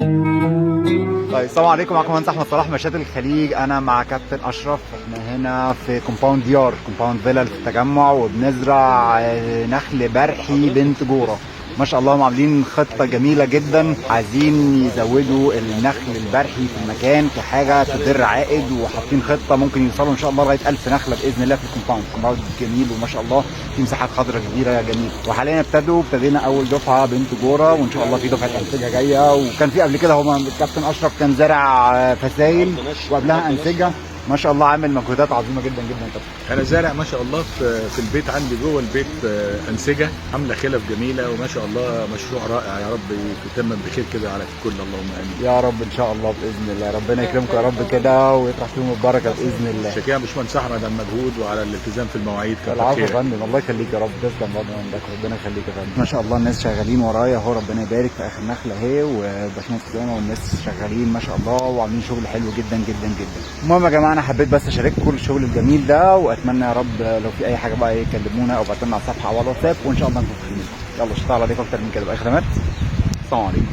طيب السلام عليكم، معكم مهندس احمد صلاح مشات الخليج. انا مع كابتن اشرف، احنا هنا في كومباوند ديار، كومباوند فيلا في التجمع، وبنزرع نخل برحي بنت جوره. ما شاء الله هم عاملين خطه جميله جدا، عايزين يزودوا النخل البرحي في المكان كحاجه تدر عائد، وحاطين خطه ممكن يوصلوا ان شاء الله لغايه 1000 نخله باذن الله في الكومباوند. كومباوند جميل وما شاء الله في مساحات خضراء كبيره جميل. وحاليا ابتدينا اول دفعه بنت جوره، وان شاء الله في دفعه انسجه جايه. وكان في قبل كده هو الكابتن اشرف كان زارع فسايل وقبلها انسجه. ما شاء الله عامل مجهودات عظيمه جدا جدا. انا زارع ما شاء الله في البيت عندي جوه البيت انسجه عامله خلف جميله، وما شاء الله مشروع رائع. يا رب يتمم بخير كده على الكل، اللهم امين. يا رب ان شاء الله باذن الله، ربنا يكرمكم يا رب كده ويطرح فيهم البركه باذن الله. شكرا يا باشمهندس احمد على المجهود وعلى الالتزام في المواعيد. العفو يا فندم، الله يخليك يا رب، تسلم برضه عندك، ربنا يخليك يا فندم. ما شاء الله الناس شغالين ورايا اهو، ربنا يبارك في اخر نخله اهي، وباشمهندس اسامه والناس شغالين ما شاء الله وعاملين شغل حلو جدا جدا جدا. المهم يا جماعه انا حبيت بس اشارككم الشغل الجميل ده، واتمنى يا رب لو في اي حاجه بقى يكلمونا او بعتوا لنا على الصفحه او على الواتساب، وان شاء الله نكون فاهمين. يلا اشتغل عليكم اكتر من كده بقى خدمات. السلام عليكم.